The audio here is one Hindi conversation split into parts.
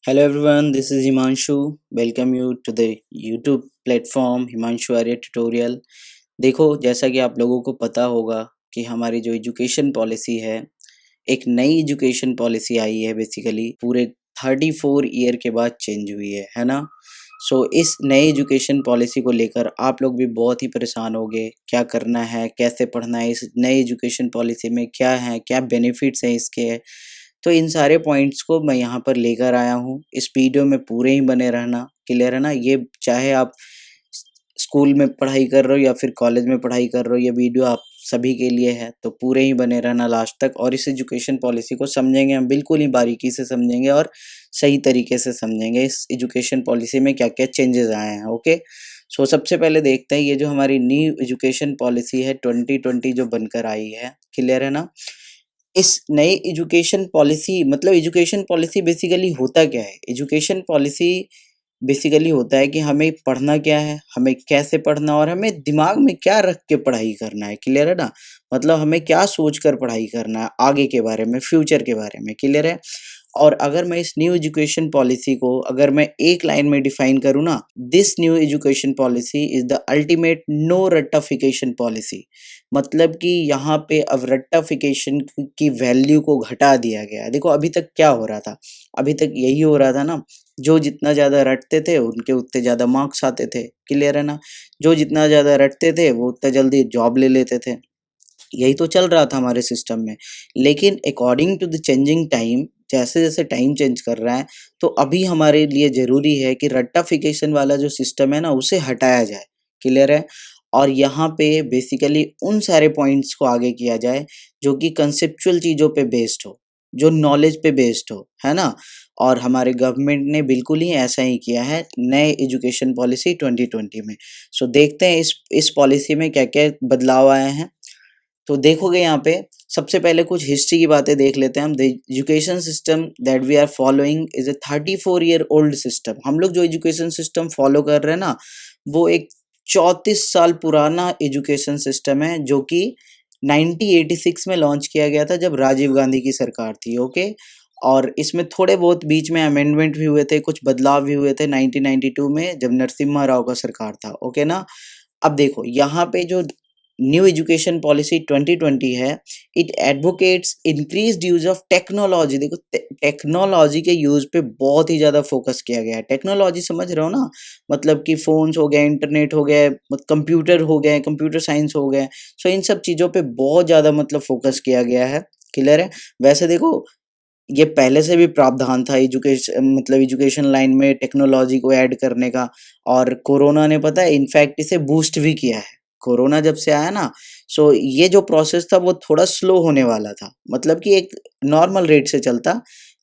Hello everyone, this is Himanshu. Welcome you to the YouTube platform Himanshu Arya Tutorial. देखो जैसा कि आप लोगों को पता होगा कि हमारी जो एजुकेशन पॉलिसी है, एक नई एजुकेशन पॉलिसी आई है बेसिकली पूरे 34 ईयर के बाद चेंज हुई है ना। इस नई एजुकेशन पॉलिसी को लेकर आप लोग भी बहुत ही परेशान होंगे, क्या करना है, कैसे पढ़ना है, इस नई एजुकेशन पॉलिसी में क्या है, क्या बेनिफिट्स हैं इसके। तो इन सारे पॉइंट्स को मैं यहाँ पर लेकर आया हूँ। इस वीडियो में पूरे ही बने रहना, क्लियर है ना। ये चाहे आप स्कूल में पढ़ाई कर रहे हो या फिर कॉलेज में पढ़ाई कर रहे हो, ये वीडियो आप सभी के लिए है, तो पूरे ही बने रहना लास्ट तक। और इस एजुकेशन पॉलिसी को समझेंगे हम, बिल्कुल ही बारीकी से समझेंगे और सही तरीके से समझेंगे इस एजुकेशन पॉलिसी में क्या क्या चेंजेस आए हैं। ओके, सबसे पहले देखते हैं ये जो हमारी न्यू एजुकेशन पॉलिसी है 2020 जो बनकर आई है, क्लियर है ना। इस नई एजुकेशन पॉलिसी मतलब एजुकेशन पॉलिसी बेसिकली होता क्या है? एजुकेशन पॉलिसी बेसिकली होता है कि हमें पढ़ना क्या है, हमें कैसे पढ़ना और हमें दिमाग में क्या रख के पढ़ाई करना है, क्लियर है ना। मतलब हमें क्या सोचकर पढ़ाई करना है आगे के बारे में, फ्यूचर के बारे में, क्लियर है। और अगर मैं इस न्यू एजुकेशन पॉलिसी को अगर मैं एक लाइन में डिफाइन करूँ ना, this new education policy is the ultimate no रट्टाफिकेशन पॉलिसी। मतलब कि यहाँ पे अब रट्टाफिकेशन की वैल्यू को घटा दिया गया है। देखो अभी तक क्या हो रहा था, अभी तक यही हो रहा था ना, जो जितना ज़्यादा रटते थे उनके उतने ज़्यादा मार्क्स आते थे, क्लियर है ना। जो जितना ज़्यादा रटते थे वो उतना जल्दी जॉब ले लेते थे। यही तो चल रहा था हमारे सिस्टम में। लेकिन according to the changing time, जैसे जैसे टाइम चेंज कर रहा है, तो अभी हमारे लिए ज़रूरी है कि रट्टाफिकेशन वाला जो सिस्टम है ना उसे हटाया जाए, क्लियर है। और यहाँ पे बेसिकली उन सारे पॉइंट्स को आगे किया जाए जो कि कंसेप्चुअल चीज़ों पे बेस्ड हो, जो नॉलेज पे बेस्ड हो, है ना। और हमारे गवर्नमेंट ने बिल्कुल ही ऐसा ही किया है नए एजुकेशन पॉलिसी 2020 में। देखते हैं इस पॉलिसी में क्या क्या बदलाव आए हैं। तो देखोगे यहाँ पे सबसे पहले कुछ हिस्ट्री की बातें देख लेते हैं हम। The education system that we are following is a 34 year old system. हम लोग जो एजुकेशन सिस्टम फॉलो कर रहे हैं ना, वो एक 34 साल पुराना एजुकेशन सिस्टम है जो कि 1986 में लॉन्च किया गया था जब राजीव गांधी की सरकार थी। ओके, और इसमें थोड़े बहुत बीच में अमेंडमेंट भी हुए थे, कुछ बदलाव भी हुए थे 1992 में जब नरसिम्हा राव का सरकार था। ओके ना। अब देखो यहाँ पे जो न्यू एजुकेशन पॉलिसी 2020 है, it advocates increased use of technology. देखो टेक्नोलॉजी के यूज पे बहुत ही ज्यादा फोकस किया गया है। टेक्नोलॉजी समझ रहे हो ना, मतलब कि फोन्स हो गए, इंटरनेट हो गए, कंप्यूटर हो गए, कंप्यूटर साइंस हो गए। इन सब चीजों पे बहुत ज्यादा मतलब फोकस किया गया है, क्लियर है। वैसे देखो ये पहले से भी प्रावधान था एजुकेशन मतलब एजुकेशन लाइन में टेक्नोलॉजी को ऐड करने का, और कोरोना ने पता है इनफैक्ट इसे बूस्ट भी किया है। कोरोना जब से आया ना, ये जो प्रोसेस था वो थोड़ा स्लो होने वाला था, मतलब कि एक नॉर्मल रेट से चलता।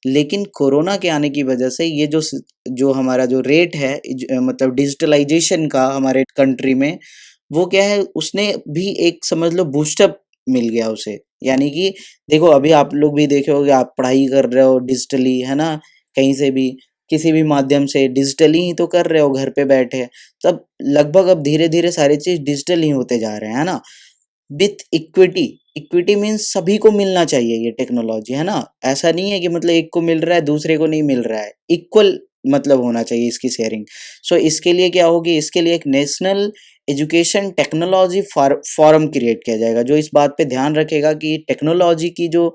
लेकिन कोरोना के आने की वजह से ये जो हमारा जो रेट है मतलब डिजिटलाइजेशन का हमारे कंट्री में, वो क्या है, उसने भी एक समझ लो बूस्टअप मिल गया उसे। यानी कि देखो अभी आप लोग भी देखे होगे, आप पढ़ाई कर रहे हो डिजिटली, है ना, कहीं से भी किसी भी माध्यम से डिजिटली ही तो कर रहे हो घर पे बैठे। तब लगभग अब धीरे धीरे सारी चीज डिजिटल ही होते जा रहे हैं ना। विथ इक्विटी, इक्विटी मीन्स सभी को मिलना चाहिए ये टेक्नोलॉजी, है ना। ऐसा नहीं है कि मतलब एक को मिल रहा है दूसरे को नहीं मिल रहा है, इक्वल मतलब होना चाहिए इसकी शेयरिंग। इसके लिए क्या होगी, इसके लिए एक national education technology forum create किया जाएगा, जो इस बात पे ध्यान रखेगा कि टेक्नोलॉजी की जो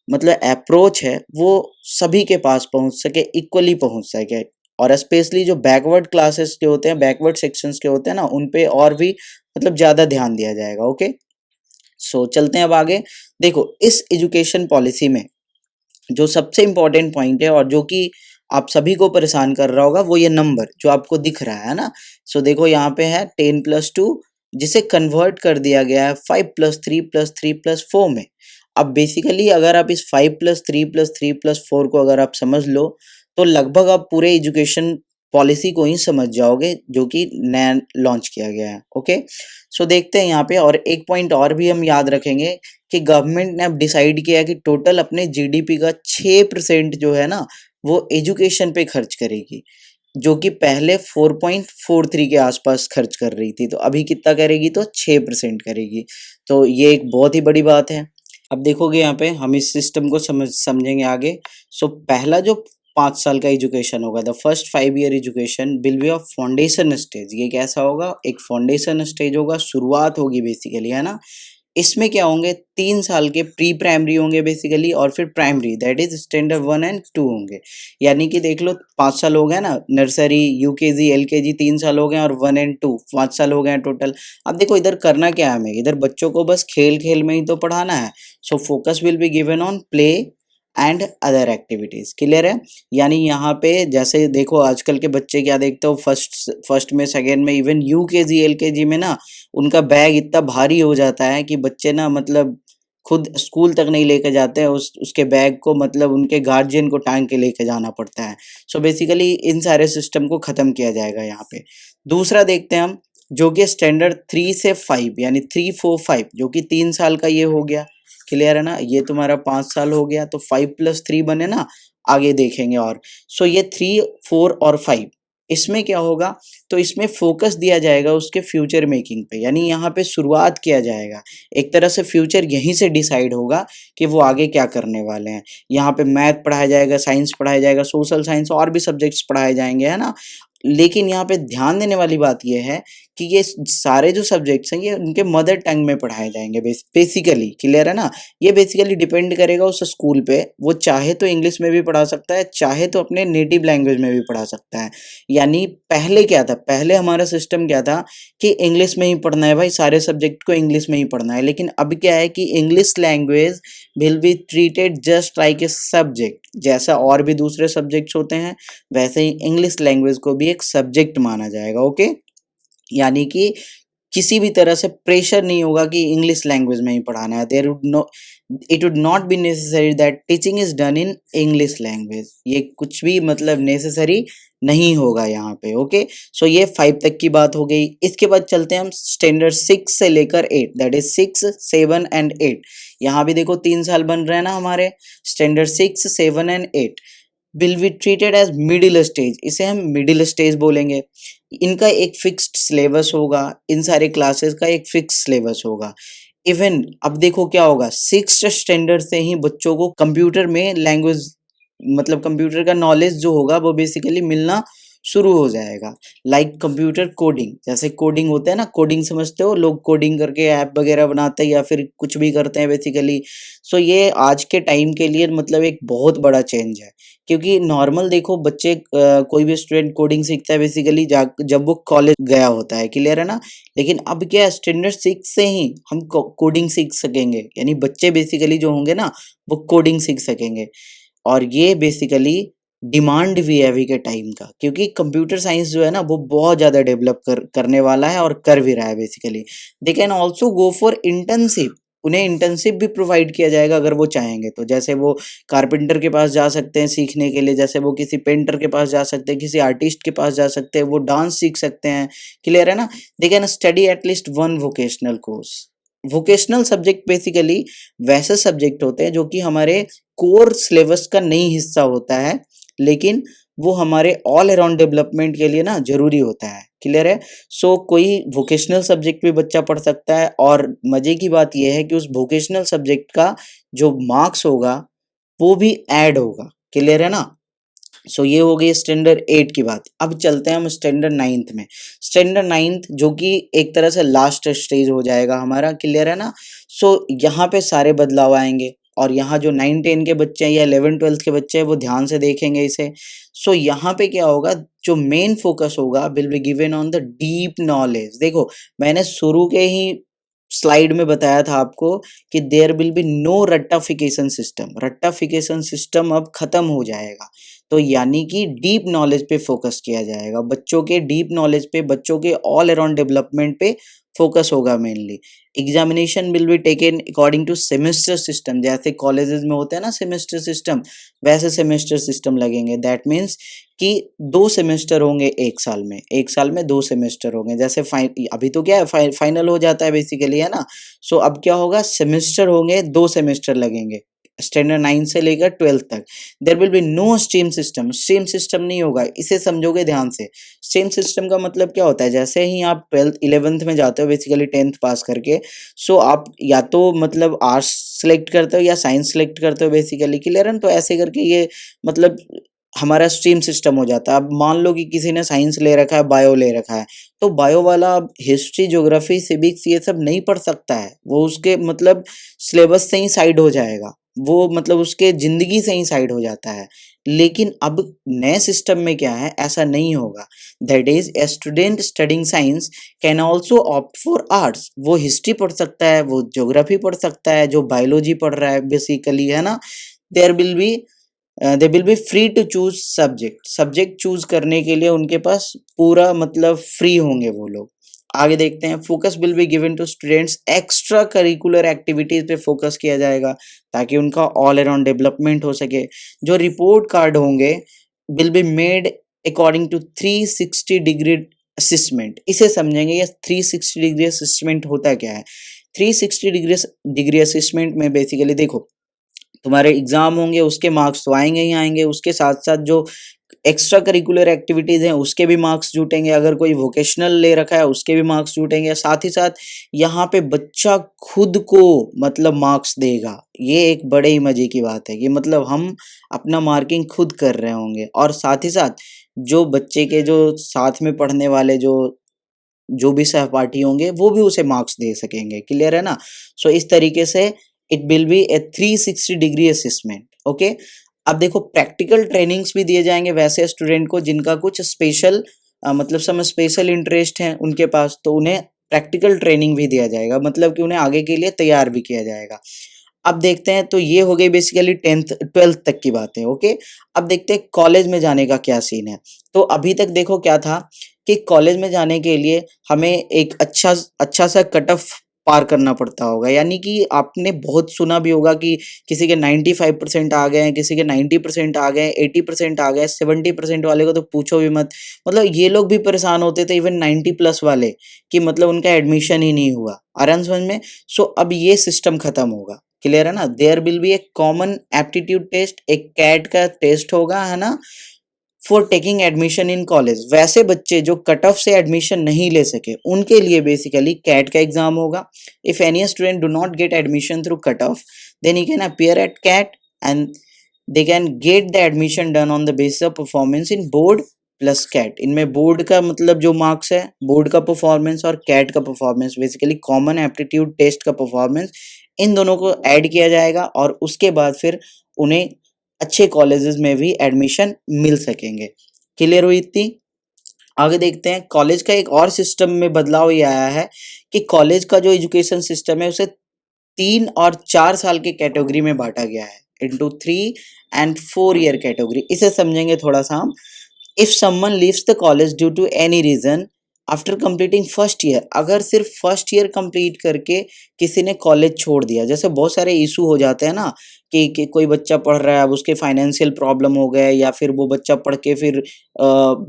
मतलब अप्रोच है वो सभी के पास पहुंच सके, इक्वली पहुंच सके। और स्पेशली जो बैकवर्ड क्लासेस के होते हैं, बैकवर्ड सेक्शंस के होते हैं ना, उन पे और भी मतलब ज्यादा ध्यान दिया जाएगा। ओके, चलते हैं अब आगे। देखो इस एजुकेशन पॉलिसी में जो सबसे इम्पोर्टेंट पॉइंट है और जो कि आप सभी को परेशान कर रहा होगा, वो ये नंबर जो आपको दिख रहा है ना। देखो यहाँ पे है 10+2, जिसे कन्वर्ट कर दिया गया है 5+3+3+4 में। अब बेसिकली अगर आप इस 5+3+3+4 को अगर आप समझ लो, तो लगभग आप पूरे एजुकेशन पॉलिसी को ही समझ जाओगे जो कि नया लॉन्च किया गया है। ओके, देखते हैं यहाँ पे। और एक पॉइंट और भी हम याद रखेंगे कि गवर्नमेंट ने अब डिसाइड किया कि टोटल अपने जीडीपी का 6% जो है ना, वो एजुकेशन पे खर्च करेगी, जो कि पहले 4.43 के आसपास खर्च कर रही थी। तो अभी कितना करेगी, तो 6% करेगी। तो ये एक बहुत ही बड़ी बात है। अब देखोगे यहाँ पे हम इस सिस्टम को समझेंगे आगे। पहला जो 5 साल का एजुकेशन होगा। The first 5 year education will be of foundation stage. ये कैसा होगा? एक फाउंडेशन स्टेज होगा, शुरुआत होगी बेसिकली, है ना? इसमें क्या होंगे? 3 साल के प्री प्राइमरी होंगे बेसिकली, और फिर primary that is standard 1 and 2 होंगे। यानी कि देख लो 5 साल हो गए ना, नर्सरी, यूकेजी, एलकेजी 3 साल हो गए और 1 एंड 2 5 साल हो गए हैं टोटल। अब देखो इधर करना क्या है हमें? इधर बच्चों को बस खेल-खेल में ही तो पढ़ाना है। So focus will be given on play and other activities. Clear है? यानी यहाँ पे जैसे देखो आजकल के बच्चे क्या देखते हो, फर्स्ट में, सेकेंड में, इवन यूकेजी एलकेजी में ना उनका बैग इतना भारी हो जाता है कि बच्चे ना मतलब खुद स्कूल तक नहीं लेके जाते हैं, उसके बैग को मतलब उनके गार्जियन को टांग के लेके जाना पड़ता है। सो बेसिकली इन सारे सिस्टम को खत्म किया जाएगा यहाँ पे। दूसरा देखते हैं हम, जो कि स्टैंडर्ड 3 से 5 यानी 3 4 5, जो कि 3 साल का ये हो गया। क्लियर है ना? ये तुम्हारा 5 साल हो गया, तो 5 + 3 बने ना, आगे देखेंगे। और सो ये 3 4 और 5, इसमें क्या होगा? तो इसमें फोकस दिया जाएगा उसके फ्यूचर मेकिंग पे, यानी यहाँ पे शुरुआत किया जाएगा। एक तरह से फ्यूचर यहीं से डिसाइड होगा कि वो आगे क्या करने वाले हैं। यहाँ पे मैथ पढ़ाया जाएगा, साइंस पढ़ाया जाएगा, सोशल साइंस और भी सब्जेक्ट्स पढ़ाए जाएंगे, है ना? लेकिन यहाँ पे ध्यान देने वाली बात यह है कि ये सारे जो सब्जेक्ट्स हैं ये उनके मदर टंग में पढ़ाए जाएंगे बेसिकली। क्लियर है ना? ये बेसिकली डिपेंड करेगा उस स्कूल पे, वो चाहे तो इंग्लिश में भी पढ़ा सकता है, चाहे तो अपने नेटिव लैंग्वेज में भी पढ़ा सकता है। यानी पहले क्या था? पहले हमारा सिस्टम क्या था कि इंग्लिश में ही पढ़ना है भाई, सारे सब्जेक्ट को इंग्लिश में ही पढ़ना है। लेकिन अब क्या है कि English language will be treated just like a subject. जैसा और भी दूसरे सब्जेक्ट्स होते हैं वैसे ही इंग्लिश लैंग्वेज को भी एक सब्जेक्ट माना जाएगा। ओके, यानी कि किसी भी तरह से प्रेशर नहीं होगा कि इंग्लिश लैंग्वेज में ही पढ़ाना है। There would no it would not be necessary that teaching is done in English language. ये कुछ भी मतलब नेसेसरी नहीं होगा यहाँ पे। ओके, सो ये 5 तक की बात हो गई। इसके बाद चलते हैं हम स्टैंडर्ड 6 से लेकर 8, दैट इज 6 7 एंड 8। यहाँ भी देखो 3 साल बन रहे हैं ना हमारे। Standard 6 7 and 8 will be treated as middle stage. इसे हम मिडिल स्टेज बोलेंगे। इनका एक फिक्स्ड सिलेबस होगा, इन सारे क्लासेस का एक फिक्स सिलेबस होगा। इवन अब देखो क्या होगा, 6th स्टैंडर्ड से ही बच्चों को कंप्यूटर में लैंग्वेज मतलब कंप्यूटर का नॉलेज जो होगा वो बेसिकली मिलना शुरू हो जाएगा। लाइक कंप्यूटर कोडिंग, जैसे कोडिंग होता है ना, कोडिंग समझते हो, लोग कोडिंग करके ऐप वगैरह बनाते हैं या फिर कुछ भी करते हैं बेसिकली। सो ये आज के टाइम के लिए मतलब एक बहुत बड़ा चेंज है, क्योंकि नॉर्मल देखो बच्चे कोई भी स्टूडेंट कोडिंग सीखता है बेसिकली जब वो कॉलेज गया होता है। क्लियर है ना? लेकिन अब क्या है, स्टैंडर्ड 6 से ही हम कोडिंग सीख सकेंगे, यानी बच्चे बेसिकली जो होंगे ना वो कोडिंग सीख सकेंगे। और ये बेसिकली डिमांड भी है अभी के टाइम का, क्योंकि कंप्यूटर साइंस जो है ना वो बहुत ज़्यादा डेवलप करने वाला है और कर भी रहा है basically. They can also go for internship. उन्हें इंटर्नशिप भी प्रोवाइड किया जाएगा अगर वो चाहेंगे तो। जैसे वो कारपेंटर के पास जा सकते हैं सीखने के लिए, जैसे वो किसी पेंटर के पास जा सकते हैं, किसी आर्टिस्ट के पास जा सकते हैं, वो डांस सीख सकते हैं। क्लियर है ना? They can study at least 1 vocational course. Vocational subject basically वैसे सब्जेक्ट होते हैं जो कि हमारे कोर सिलेबस का नहीं हिस्सा होता है, लेकिन वो हमारे ऑल अराउंड डेवलपमेंट के लिए ना जरूरी होता है। क्लियर है? सो कोई वोकेशनल सब्जेक्ट भी बच्चा पढ़ सकता है, और मजे की बात यह है कि उस वोकेशनल सब्जेक्ट का जो मार्क्स होगा वो भी ऐड होगा। क्लियर है ना? सो ये हो गई स्टैंडर्ड 8 की बात। अब चलते हैं हम स्टैंडर्ड 9th में। स्टैंडर्ड 9th जो कि एक तरह से लास्ट स्टेज हो जाएगा हमारा। क्लियर है ना? सो यहाँ पे सारे बदलाव आएंगे, और यहाँ जो 9 10 के बच्चे हैं या 11 12 के बच्चे हैं वो ध्यान से देखेंगे इसे। सो यहाँ पे क्या होगा, जो मेन फोकस होगा will be given on the deep knowledge. देखो मैंने शुरू के ही स्लाइड में बताया था आपको कि देयर विल बी नो रट्टाफिकेशन सिस्टम। रट्टाफिकेशन सिस्टम अब खत्म हो जाएगा। तो यानी कि डीप नॉलेज पे फोकस किया जाएगा, बच्चों के डीप नॉलेज पे, बच्चों के ऑल अराउंड डेवलपमेंट पे फोकस होगा mainly. Examination will be taken according to semester system. जैसे कॉलेजेस में होता है ना सेमेस्टर सिस्टम, वैसे सेमेस्टर सिस्टम लगेंगे। दैट मीन्स कि 2 सेमेस्टर होंगे एक साल में, एक साल में 2 सेमेस्टर होंगे। जैसे अभी तो क्या है फाइनल हो जाता है बेसिकली, है ना? सो अब क्या होगा, सेमेस्टर होंगे, 2 सेमेस्टर लगेंगे स्टैंडर्ड 9 से लेकर 12 तक। There will be no stream system. Stream system नहीं होगा, इसे समझोगे ध्यान से। स्ट्रीम सिस्टम का मतलब क्या होता है, जैसे ही आप 12th 11th में जाते हो बेसिकली 10th पास करके, सो आप या तो मतलब आर्ट्स सेलेक्ट करते हो या साइंस सेलेक्ट करते हो बेसिकली। क्लियर है? तो ऐसे करके ये मतलब हमारा स्ट्रीम सिस्टम हो जाता है। अब मान लो कि किसी ने साइंस ले रखा है, बायो ले रखा है, तो बायो वाला अब हिस्ट्री, ज्योग्राफी, सिविक्स ये सब नहीं पढ़ सकता है, वो उसके मतलब सिलेबस से ही साइड हो जाएगा, वो मतलब उसके जिंदगी से ही साइड हो जाता है। लेकिन अब नए सिस्टम में क्या है, ऐसा नहीं होगा। That is a student studying science can also opt for arts. वो हिस्ट्री पढ़ सकता है, वो ज्योग्राफी पढ़ सकता है, जो बायोलॉजी पढ़ रहा है बेसिकली, है ना। There will be they will be free to choose subject. Subject choose करने के लिए उनके पास पूरा मतलब फ्री होंगे वो लोग। आगे देखते हैं, focus will be given to students, extra curricular activities पे फोकस किया जाएगा ताकि उनका ऑल अराउंड डेवलपमेंट हो सके। जो रिपोर्ट कार्ड होंगे will be made according to 360 degree assessment. इसे समझेंगे, ये 360 डिग्री असिस्मेंट होता क्या है। 360 डिग्री असिस्मेंट में बेसिकली देखो, तुम्हारे एग्जाम होंगे उसके मार्क्स तो आएंगे ही आएंगे, उसके साथ साथ जो एक्स्ट्रा करिकुलर एक्टिविटीज हैं उसके भी मार्क्स जुटेंगे, अगर कोई वोकेशनल ले रखा है उसके भी मार्क्स जुटेंगे, साथ ही साथ यहाँ पे बच्चा खुद को मतलब मार्क्स देगा। ये एक बड़े ही मजे की बात है कि मतलब हम अपना मार्किंग खुद कर रहे होंगे, और साथ ही साथ जो बच्चे के जो साथ में पढ़ने वाले जो भी सहपाठी होंगे वो भी उसे मार्क्स दे सकेंगे। क्लियर है ना। सो इस तरीके से it will be A 360 degree assessment. Okay, अब देखो प्रैक्टिकल ट्रेनिंग्स भी दिए जाएंगे वैसे स्टूडेंट को जिनका कुछ स्पेशल मतलब सम स्पेशल इंटरेस्ट है उनके पास, तो उन्हें प्रैक्टिकल ट्रेनिंग भी दिया जाएगा, मतलब कि उन्हें आगे के लिए तैयार भी किया जाएगा। अब देखते हैं, तो ये हो गई बेसिकली 10th 12th तक की बातें। ओके, अब देखते हैं कॉलेज में जाने का क्या सीन है। तो अभी तक देखो क्या था कि कॉलेज में जाने के लिए हमें एक अच्छा सा कट ऑफ पार करना पड़ता होगा, यानी कि आपने बहुत सुना भी होगा कि किसी के 95% आ गए हैं, किसी के 90% आ गए, 80% आ गए, 70% वाले को तो पूछो भी मत। मतलब ये लोग भी परेशान होते थे, इवन 90+ वाले, कि मतलब उनका एडमिशन ही नहीं हुआ। आराम समझ में। सो अब ये सिस्टम खत्म होगा। क्लियर है ना। There will be a common aptitude test, एक कैट का टेस्ट होगा, है ना, for taking admission in college. वैसे बच्चे जो कट ऑफ से एडमिशन नहीं ले सके उनके लिए बेसिकली कैट का एग्जाम होगा। If any student do not get admission through cut off, then he can appear at CAT and they can get the admission done on the basis of performance in board plus CAT. इनमें बोर्ड का मतलब जो मार्क्स है, बोर्ड का परफॉर्मेंस और कैट का performance, basically common aptitude test का परफॉर्मेंस, इन दोनों को ऐड किया जाएगा और उसके बाद फिर उन्हें अच्छे कॉलेजेस में भी एडमिशन मिल सकेंगे। क्लियर हुई इतनी। आगे देखते हैं, कॉलेज का एक और सिस्टम में बदलाव ये आया है कि कॉलेज का जो एजुकेशन सिस्टम है उसे 3 और 4 साल की कैटेगरी में बांटा गया है, इनटू 3 and 4 ईयर कैटेगरी। इसे समझेंगे थोड़ा सा हम। If someone leaves the college due to any reason after completing first year, अगर सिर्फ फर्स्ट ईयर कंप्लीट करके किसी ने कॉलेज छोड़ दिया, जैसे बहुत सारे इशू हो जाते हैं ना कि कोई बच्चा पढ़ रहा है, अब उसके फाइनेंशियल प्रॉब्लम हो गए, या फिर वो बच्चा पढ़ के फिर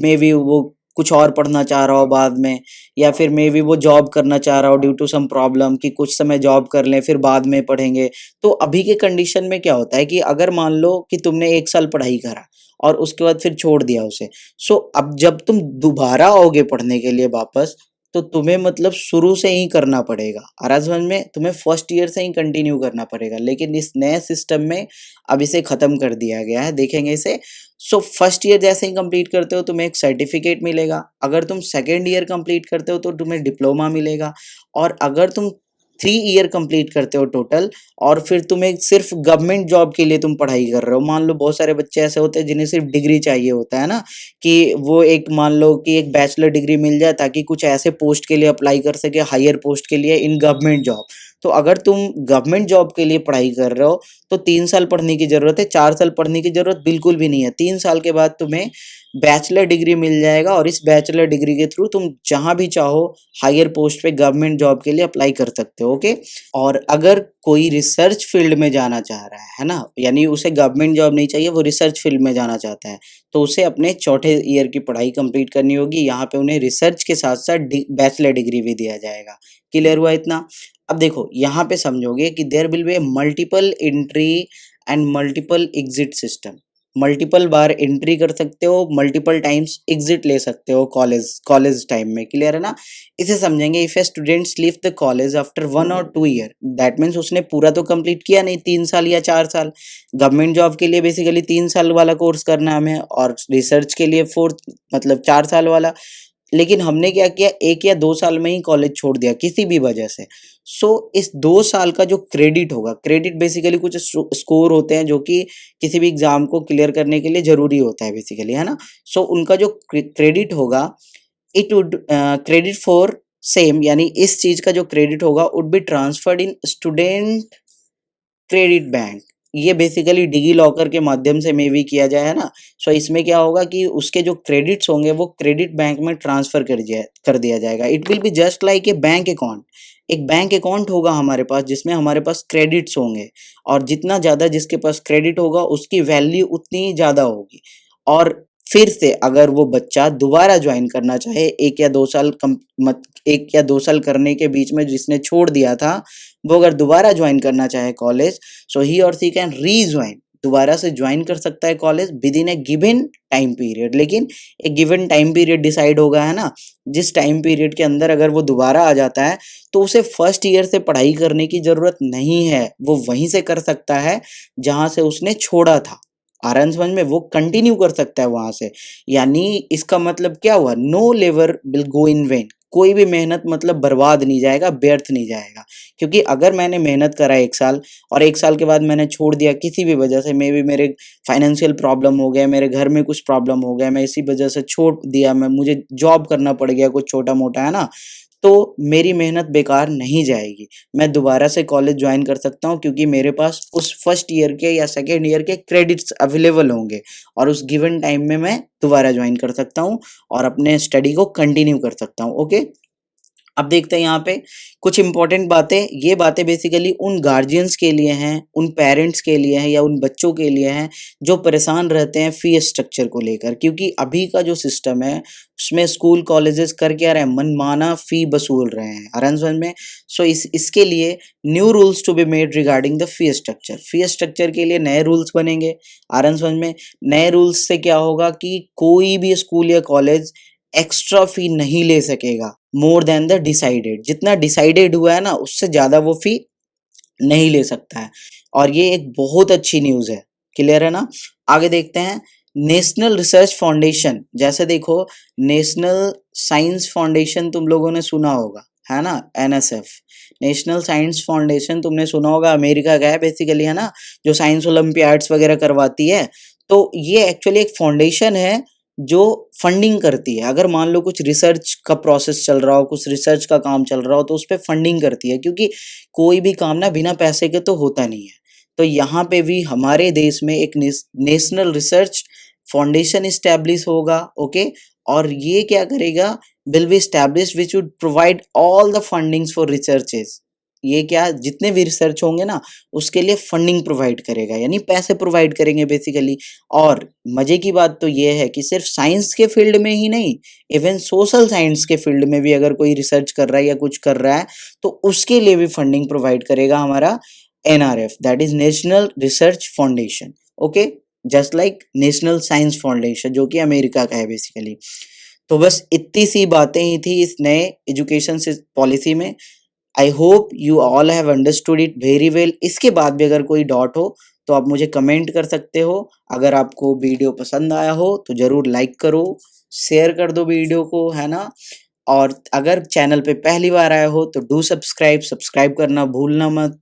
मे बी वो कुछ और पढ़ना चाह रहा हो बाद में, या फिर मे बी वो जॉब करना चाह रहा हो ड्यू टू सम प्रॉब्लम, कि कुछ समय जॉब कर लें फिर बाद में पढ़ेंगे। तो अभी के कंडीशन में क्या होता है कि अगर मान लो कि तुमने 1 साल पढ़ाई करा और उसके बाद फिर छोड़ दिया उसे, सो अब जब तुम दोबारा आओगे पढ़ने के लिए वापस, तो तुम्हें मतलब शुरू से ही करना पड़ेगा। आराम समझ में, तुम्हें फर्स्ट ईयर से ही कंटिन्यू करना पड़ेगा। लेकिन इस नए सिस्टम में अब इसे खत्म कर दिया गया है, देखेंगे इसे। सो फर्स्ट ईयर जैसे ही कंप्लीट करते हो तुम्हें एक सर्टिफिकेट मिलेगा, अगर तुम सेकेंड ईयर कंप्लीट करते हो तो तुम्हें डिप्लोमा मिलेगा, और अगर तुम 3 ईयर कंप्लीट करते हो टोटल, और फिर तुम्हें सिर्फ गवर्नमेंट जॉब के लिए तुम पढ़ाई कर रहे हो। मान लो बहुत सारे बच्चे ऐसे होते हैं जिन्हें सिर्फ डिग्री चाहिए होता है ना, कि वो एक मान लो कि एक बैचलर डिग्री मिल जाए ताकि कुछ ऐसे पोस्ट के लिए अप्लाई कर सके, हायर पोस्ट के लिए इन गवर्नमेंट जॉब। तो अगर तुम गवर्नमेंट जॉब के लिए पढ़ाई कर रहे हो तो 3 साल पढ़ने की जरूरत है, 4 साल पढ़ने की जरूरत बिल्कुल भी नहीं है। 3 साल के बाद तुम्हें बैचलर डिग्री मिल जाएगा, और इस बैचलर डिग्री के थ्रू तुम जहां भी चाहो हायर पोस्ट पे गवर्नमेंट जॉब के लिए अप्लाई कर सकते हो। ओके, और अगर कोई रिसर्च फील्ड में जाना चाह रहा है ना, यानी उसे गवर्नमेंट जॉब नहीं चाहिए, वो रिसर्च फील्ड में जाना चाहता है, तो उसे अपने चौथे ईयर की पढ़ाई कंप्लीट करनी होगी। यहाँ पे उन्हें रिसर्च के साथ साथ बैचलर डिग्री भी दिया जाएगा। क्लियर हुआ इतना। अब देखो यहाँ पे समझोगे कि there will be a multiple entry and multiple exit system. Multiple बार एंट्री कर सकते हो, मल्टीपल टाइम्स एग्जिट ले सकते हो कॉलेज टाइम में। क्लियर है ना? इसे समझेंगे। If A students leave the college after 1 or 2 year, that means उसने पूरा तो कंप्लीट किया नहीं, 3 साल या 4 साल। गवर्नमेंट जॉब के लिए बेसिकली 3 साल वाला कोर्स करना हमें, और रिसर्च के लिए 4 मतलब 4 साल वाला। लेकिन हमने क्या किया, 1 या 2 साल में ही कॉलेज छोड़ दिया किसी भी वजह से। सो इस 2 साल का जो क्रेडिट होगा, क्रेडिट बेसिकली कुछ स्कोर होते हैं जो कि किसी भी एग्जाम को क्लियर करने के लिए जरूरी होता है बेसिकली, है ना? सो उनका जो क्रेडिट होगा, it would credit for same, यानी इस चीज का जो क्रेडिट होगा would be transferred in student credit bank. ये बेसिकली डिजी लॉकर के माध्यम से मे भी किया जाए, है ना? सो इसमें क्या होगा कि उसके जो क्रेडिट्स होंगे वो क्रेडिट बैंक में ट्रांसफर कर दिया जाएगा। It will be just like a bank account. एक बैंक अकाउंट होगा हमारे पास जिसमें हमारे पास क्रेडिट्स होंगे, और जितना ज्यादा जिसके पास क्रेडिट होगा उसकी वैल्यू उतनी ही ज्यादा होगी। और फिर से अगर वो बच्चा दोबारा ज्वाइन करना चाहे, 1 या 2 साल करने के बीच में जिसने छोड़ दिया था, वो अगर दोबारा ज्वाइन करना चाहे कॉलेज, सो ही और सी कैन रीज्वाइन, दोबारा से ज्वाइन कर सकता है college with in A given time period. लेकिन एक गिवन टाइम पीरियड डिसाइड होगा, है ना? जिस टाइम पीरियड के अंदर अगर वो दोबारा आ जाता है तो उसे फर्स्ट ईयर से पढ़ाई करने की जरूरत नहीं है, वो वहीं से कर सकता है जहां से उसने छोड़ा था। आरएन समझ में, वो कंटिन्यू कर सकता है वहां से। यानी इसका मतलब क्या हुआ, no labour will go in vain. कोई भी मेहनत मतलब बर्बाद नहीं जाएगा, व्यर्थ नहीं जाएगा। क्योंकि अगर मैंने मेहनत करा 1 साल, और 1 साल के बाद मैंने छोड़ दिया किसी भी वजह से, मे बी मेरे फाइनेंशियल प्रॉब्लम हो गया, मेरे घर में कुछ प्रॉब्लम हो गया, मैं इसी वजह से छोड़ दिया, मैं मुझे जॉब करना पड़ गया कुछ छोटा मोटा, है ना? तो मेरी मेहनत बेकार नहीं जाएगी। मैं दोबारा से कॉलेज ज्वाइन कर सकता हूँ, क्योंकि मेरे पास उस फर्स्ट ईयर के या सेकेंड ईयर के क्रेडिट्स अवेलेबल होंगे, और उस गिवन टाइम में मैं दोबारा ज्वाइन कर सकता हूँ और अपने स्टडी को कंटिन्यू कर सकता हूँ। ओके, अब देखते हैं यहाँ पे कुछ इंपॉर्टेंट बातें। ये बातें बेसिकली उन गार्जियंस के लिए हैं, उन पेरेंट्स के लिए हैं, या उन बच्चों के लिए हैं जो परेशान रहते हैं फी स्ट्रक्चर को लेकर। क्योंकि अभी का जो सिस्टम है उसमें स्कूल कॉलेजेस कर क्या रहे हैं, मनमाना फी वसूल रहे हैं, आराम समझ में। सो इसके लिए new rules to be made regarding the fee structure. Fee structure के लिए नए रूल्स बनेंगे, आराम समझ में। नए रूल्स से क्या होगा कि कोई भी स्कूल या कॉलेज एक्स्ट्रा फी नहीं ले सकेगा मोर देन द डिसाइडेड। जितना डिसाइडेड हुआ है ना, उससे ज्यादा वो फी नहीं ले सकता है, और ये एक बहुत अच्छी न्यूज है। क्लियर है ना? आगे देखते हैं। नेशनल रिसर्च फाउंडेशन, जैसे देखो, नेशनल साइंस फाउंडेशन तुम लोगों ने सुना होगा, है ना? एनएसएफ, नेशनल साइंस फाउंडेशन तुमने सुना होगा, अमेरिका का है बेसिकली, है ना? जो साइंस ओलंपियाड्स वगैरह करवाती है। तो ये एक्चुअली एक फाउंडेशन है जो फंडिंग करती है। अगर मान लो कुछ रिसर्च का प्रोसेस चल रहा हो, कुछ रिसर्च का काम चल रहा हो, तो उस पर फंडिंग करती है, क्योंकि कोई भी काम ना बिना पैसे के तो होता नहीं है। तो यहाँ पे भी हमारे देश में एक नेशनल रिसर्च फाउंडेशन इस्टेब्लिश होगा। ओके, और ये क्या करेगा, will be establish which would provide all the fundings for researches. ये क्या, जितने भी रिसर्च होंगे ना उसके लिए फंडिंग प्रोवाइड करेगा, यानी पैसे प्रोवाइड करेंगे बेसिकली। और मजे की बात तो ये है कि सिर्फ साइंस के फील्ड में ही नहीं, इवन सोशल साइंस के फील्ड में भी अगर कोई रिसर्च कर रहा है या कुछ कर रहा है तो उसके लिए भी फंडिंग प्रोवाइड करेगा हमारा NRF, that is national research foundation. Okay, just like national science foundation जो कि अमेरिका का है बेसिकली। तो बस इतनी सी बातें ही थी इस नए एजुकेशन पॉलिसी में। I hope you all have understood it very well. इसके बाद भी अगर कोई डाउट हो तो आप मुझे कमेंट कर सकते हो। अगर आपको वीडियो पसंद आया हो तो जरूर लाइक करो, शेयर कर दो वीडियो को, है ना? और अगर चैनल पे पहली बार आए हो तो डू सब्सक्राइब करना भूलना मत।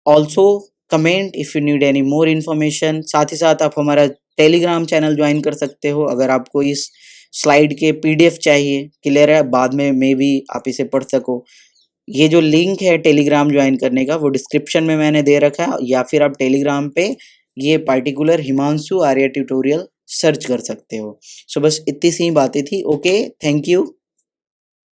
Also comment if you need any more information. साथ ही साथ आप हमारा टेलीग्राम चैनल ज्वाइन कर सकते हो अगर आपको इस स्लाइड के पीडीएफ चाहिए। क्लियर है? बाद में मे बी आप इसे पढ़ सको। ये जो लिंक है टेलीग्राम ज्वाइन करने का वो डिस्क्रिप्शन में मैंने दे रखा है, या फिर आप टेलीग्राम पे ये particular Himanshu Arya tutorial search कर सकते हो। सो बस इतनी सी बातें थी। Okay, thank you.